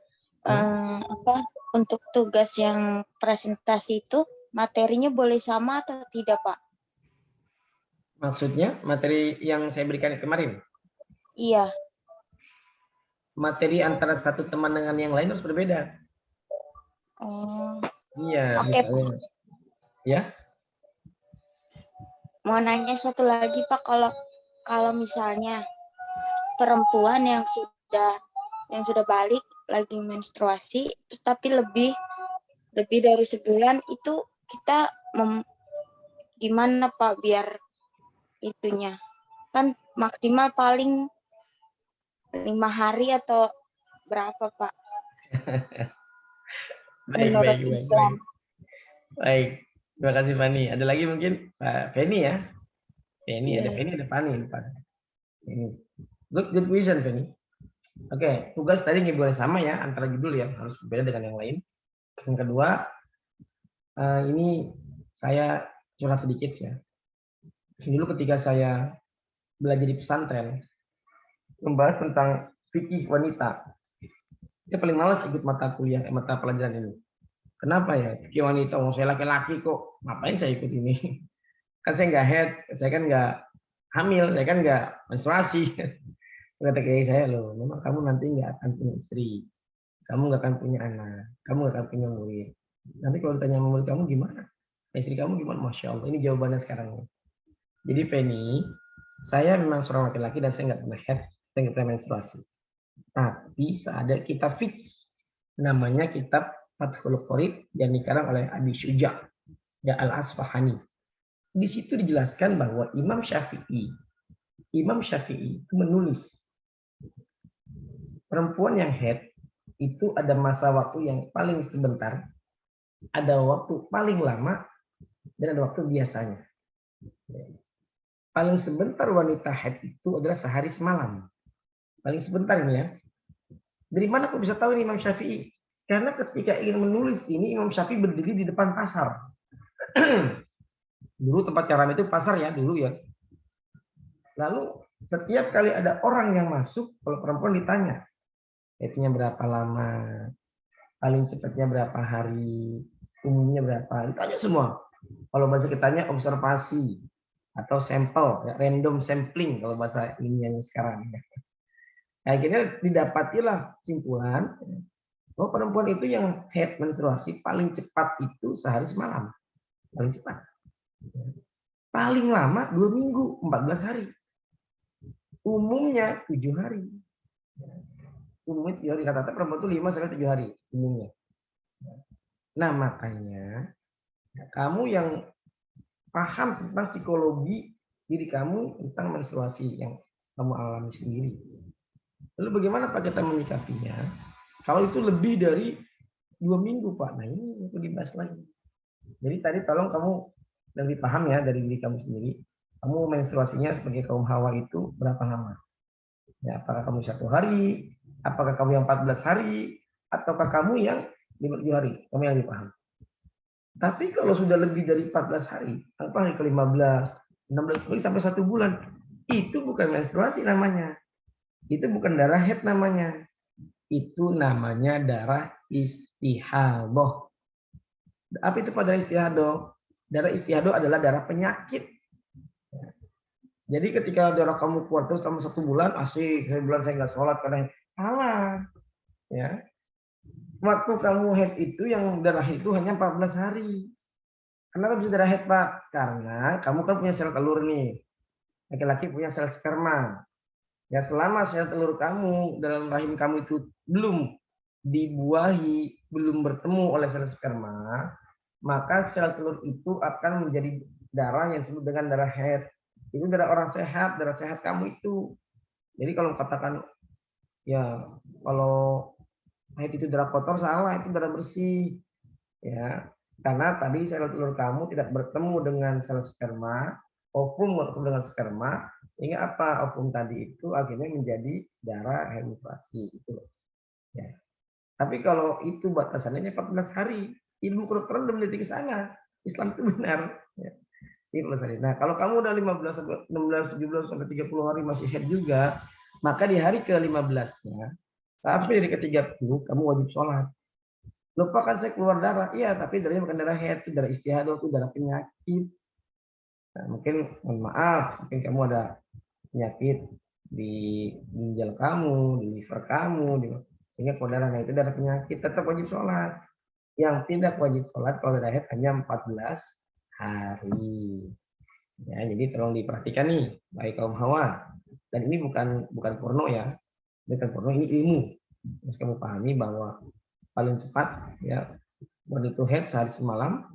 apa untuk tugas yang presentasi itu materinya boleh sama atau tidak, Pak? Maksudnya materi yang saya berikan kemarin? Iya. Materi antara satu teman dengan yang lain harus berbeda. Oh. Iya, Oke, misalnya. Pak. Ya. Mau nanya satu lagi, Pak, kalau misalnya perempuan yang sudah balik lagi menstruasi tapi lebih dari sebulan itu kita gimana Pak biar itunya kan maksimal paling 5 hari atau berapa Pak menurut Islam. Baik, terima kasih Fani. Ada lagi mungkin Pak Feni ya? Penny ada Penny ada Pani depan. Ini good question Penny. Oke, tugas tadi nggak boleh sama ya antara judul ya, harus berbeda dengan yang lain. Yang kedua, ini saya curhat sedikit ya. Dulu ketika saya belajar di pesantren, membahas tentang fikih wanita, saya paling malas ikut mata pelajaran ini. Kenapa ya? Fikih wanita, saya laki-laki kok, ngapain saya ikut ini? Kan saya nggak head, saya kan nggak hamil, saya kan nggak menstruasi. Kata kayak saya, loh, memang kamu nanti nggak akan punya istri, kamu nggak akan punya anak, kamu nggak akan punya murid. Nanti kalau ditanya murid kamu gimana? Istri kamu gimana? Masya Allah, ini jawabannya sekarang. Jadi Penny, saya memang seorang laki-laki dan saya nggak pernah head, saya nggak pernah menstruasi. Tapi ada kitab fikih, namanya kitab Fathul Qorib yang dikarang oleh Abi Syuja dan Al-Asfahani. Di situ dijelaskan bahwa Imam Syafi'i itu menulis perempuan yang head itu ada masa waktu yang paling sebentar, ada waktu paling lama, dan ada waktu biasanya. Paling sebentar wanita head itu adalah sehari semalam. Paling sebentar ini ya. Dari mana kok bisa tahu ini Imam Syafi'i? Karena ketika ingin menulis ini, Imam Syafi'i berdiri di depan pasar. Dulu tempat caram itu pasar ya, dulu ya. Lalu setiap kali ada orang yang masuk, kalau perempuan ditanya, headnya berapa lama, paling cepatnya berapa hari, umumnya berapa, ditanya semua. Kalau bahasa kitanya observasi atau sampel, ya, random sampling kalau bahasa ininya sekarang. Akhirnya didapatilah kesimpulan bahwa perempuan itu yang head menstruasi paling cepat itu sehari semalam, paling cepat. Paling lama 2 minggu, 14 hari. Umumnya 7 hari. Umumnya 7 hari. Kata-kata perempuan itu 5 sampai 7 hari umumnya. Nah makanya kamu yang paham tentang psikologi diri kamu tentang menstruasi yang kamu alami sendiri. Lalu bagaimana Pak kita menyikapinya? Kalau itu lebih dari 2 minggu Pak, nah ini itu dibahas lagi. Jadi tadi tolong kamu lebih paham ya dari diri kamu sendiri. Kamu menstruasinya sebagai kaum Hawa itu berapa lama? Ya, apakah kamu 1 hari? Apakah kamu yang 14 hari? Ataukah kamu yang 57 hari? Kamu yang lebih paham. Tapi kalau sudah lebih dari 14 hari, apa hari ke-15, 16 hari sampai 1 bulan, itu bukan menstruasi namanya. Itu bukan darah haid namanya. Itu namanya darah istihadah. Apa itu Pak darah istihadah? Darah istihadah adalah darah penyakit. Jadi ketika darah kamu keluar terus selama 1 bulan, asik, 1 bulan saya nggak sholat karena salah. Ya. Waktu kamu head itu yang darah itu hanya 14 hari. Kenapa bisa darah head Pak? Karena kamu kan punya sel telur nih. Laki-laki punya sel sperma. Ya selama sel telur kamu dalam rahim kamu itu belum dibuahi, belum bertemu oleh sel sperma, maka sel telur itu akan menjadi darah yang disebut dengan darah haid. Itu darah orang sehat, darah sehat kamu itu. Jadi kalau katakan ya kalau haid itu darah kotor, salah, itu darah bersih. Ya, karena tadi sel telur kamu tidak bertemu dengan sel sperma, ovum bertemu dengan sperma, sehingga apa? Ovum tadi itu akhirnya menjadi darah haid menstruasi itu. Ya. Tapi kalau itu batasannya 14 hari, ilmu kedokteran belum meneliti ke sana. Islam itu benar. Ya. Nah, kalau kamu udah 15, 16, 17 sampai 30 hari masih haid juga, maka di hari ke-15-nya sampai dari ke-30 kamu wajib sholat. Lupa kan saya keluar darah, iya, tapi darahnya bukan darah haid, itu darah istihadah, itu darah penyakit. Nah, mungkin mohon maaf, mungkin kamu ada penyakit di ginjal kamu, di liver kamu, sehingga kalau darahnya itu darah penyakit, tetap wajib sholat. Yang tidak wajib sholat kalau darah haid hanya 14 hari. Ya, jadi tolong diperhatikan nih, baik kaum Hawa. Dan ini bukan porno ya, bukan porno, ini ilmu. Harus kamu pahami bahwa paling cepat ya wanita haid sehari semalam,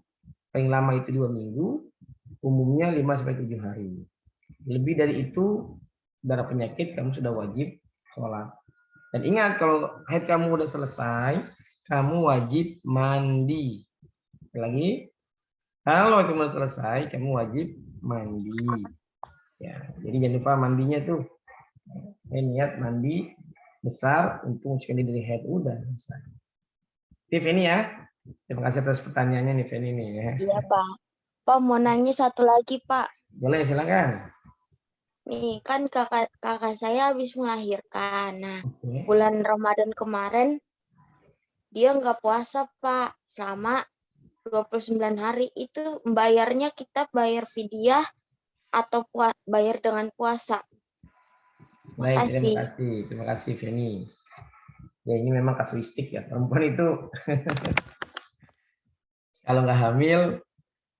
paling lama itu 2 minggu, umumnya 5 sampai 7 hari. Lebih dari itu darah penyakit kamu sudah wajib sholat. Dan ingat kalau haid kamu udah selesai, kamu wajib mandi. Lagi, kalau itu sudah selesai, kamu wajib mandi. Ya, jadi jangan lupa mandinya tuh. Saya niat mandi besar untuk mensucikan diri dari haid, udah selesai. Tip ini ya. Terima kasih atas pertanyaannya nih Feni nih ya. Iya, Pak. Pak, mau nanya satu lagi, Pak. Boleh silakan. Nih, kan kakak saya habis melahirkan. Nah, Oke. bulan Ramadan kemarin, dia nggak puasa, Pak. Selama 29 hari itu bayarnya kita bayar fidyah atau bayar dengan puasa. Baik, terima Makasih. kasih. Terima kasih Feni. Ya ini memang kasuistik ya. Perempuan itu kalau nggak hamil,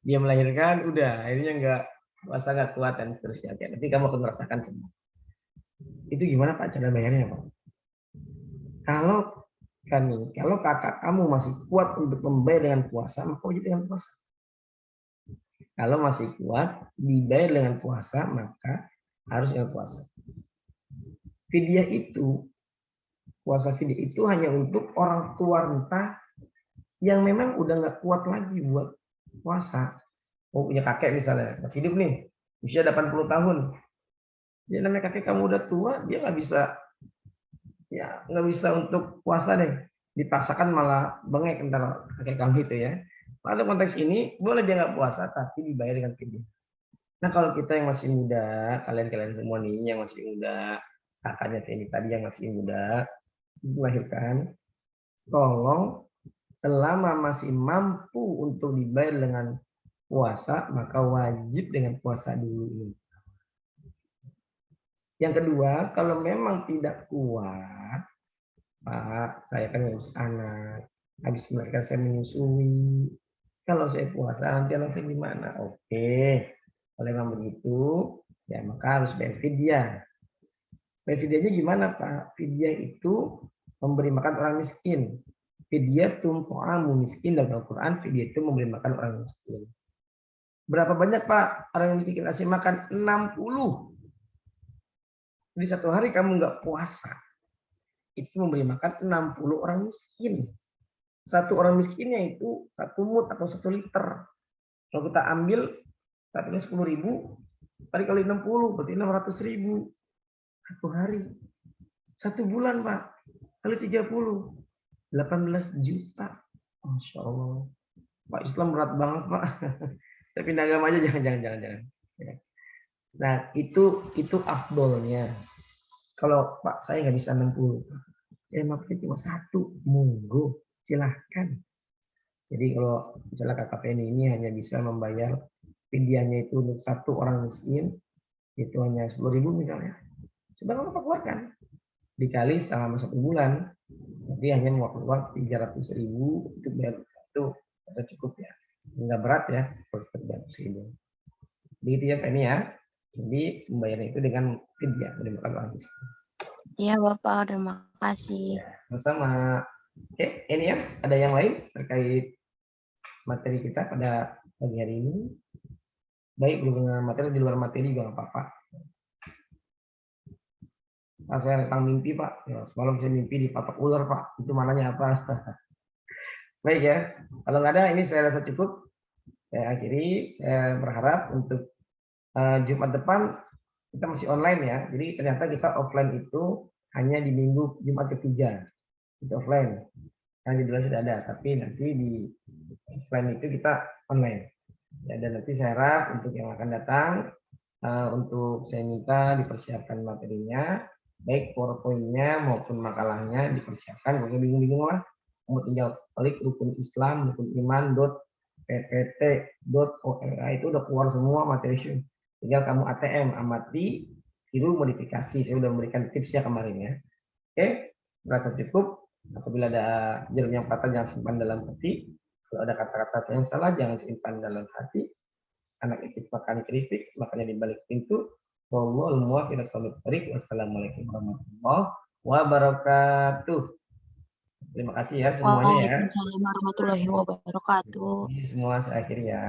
dia melahirkan, udah akhirnya nggak puasa, nggak kuat dan seterusnya. Ya, nanti kamu akan merasakan cemas. Itu gimana Pak cara bayarnya Pak? Kalau kakak kamu masih kuat untuk membayar dengan puasa, maka wajib dengan puasa. Kalau masih kuat dibayar dengan puasa, maka harus dengan puasa. Fidyah itu, puasa fidyah itu hanya untuk orang tua renta yang memang udah nggak kuat lagi buat puasa. Oh, punya kakek misalnya, masih hidup nih, usia 80 tahun. Ya namanya kakek kamu udah tua, dia nggak bisa untuk puasa deh. Dipaksakan malah bengek entar kakek kamu itu ya. Pada konteks ini boleh dia nggak puasa tapi dibayar dengan fidyah. Nah kalau kita yang masih muda, kalian semua nih yang masih muda, kakaknya ini tadi yang masih muda, melahirkan, tolong selama masih mampu untuk dibayar dengan puasa, maka wajib dengan puasa dulu. Yang kedua, kalau memang tidak kuat, Pak, saya kan ngurus anak, habis melahirkan saya menyusui. Kalau saya puasa, nanti anak saya gimana? Oke, kalau memang begitu, ya maka harus bayar fidyah. Bayar fidyahnya gimana, Pak? Fidyah itu memberi makan orang miskin. Fidyah tu'amu miskin dalam Al-Quran, fidyah itu memberi makan orang miskin. Berapa banyak Pak orang yang miskin kasih makan? 60. Jadi satu hari kamu nggak puasa, itu memberi makan 60 orang miskin. Satu orang miskinnya itu 1 mut atau 1 liter. Kalau kita ambil, satunya 10.000, kali 60, berarti 600.000. Satu hari. 1 bulan Pak, kali 30, 18 juta. Masya Allah. Pak Islam berat banget Pak. Saya pindah agama aja, jangan. Nah itu afdolnya. Kalau Pak saya nggak bisa 60, saya maksudnya cuma 1, monggo silahkan. Jadi kalau misalnya kakak Penny ini hanya bisa membayar fidyahnya itu untuk 1 orang miskin, itu hanya 10.000 misalnya. Sebenarnya Bapak keluarkan dikali selama 1 bulan, jadi hanya mau keluar 300.000 itu bayar itu sudah cukup ya. Nggak berat ya, 300.000. Begitu ya Penny ya. Jadi membayarnya itu dengan fidyah, menimbulkan orang miskin. Iya Bapak, terima kasih. Sama. Oke, ini ada yang lain terkait materi kita pada pagi hari ini? Baik, dengan materi di luar materi juga nggak apa-apa. Nah, saya tentang mimpi Pak, ya, semalam saya mimpi dipatok ular Pak, itu mananya apa? Baik ya, kalau nggak ada ini saya rasa cukup. Saya akhiri, saya berharap untuk Jumat depan kita masih online ya. Jadi ternyata kita offline itu hanya di minggu Jumat ketiga, itu offline. Yang jadwalnya sudah ada, tapi nanti di offline itu kita online. Ya, dan nanti saya harap untuk yang akan datang, untuk saya minta dipersiapkan materinya, baik PowerPoint-nya maupun makalahnya dipersiapkan. Pokoknya bingung-bingung lah, kamu tinggal klik rukun Islam, rukun iman, .ppt.org itu udah keluar semua materi. Tinggal kamu ATM, amati, tiru, modifikasi. Saya sudah memberikan tips ya kemarin ya. Oke, merasa cukup. Apabila ada jarum yang patah jangan simpan dalam hati. Kalau ada kata-kata saya yang salah jangan simpan dalam hati. Anak itu makan keripik, makanya di balik pintu. Wassalamualaikum warahmatullahi wabarakatuh. Terima kasih ya semuanya ya. Waalaikumsalam warahmatullahi wabarakatuh. Ini semua saya akhiri ya.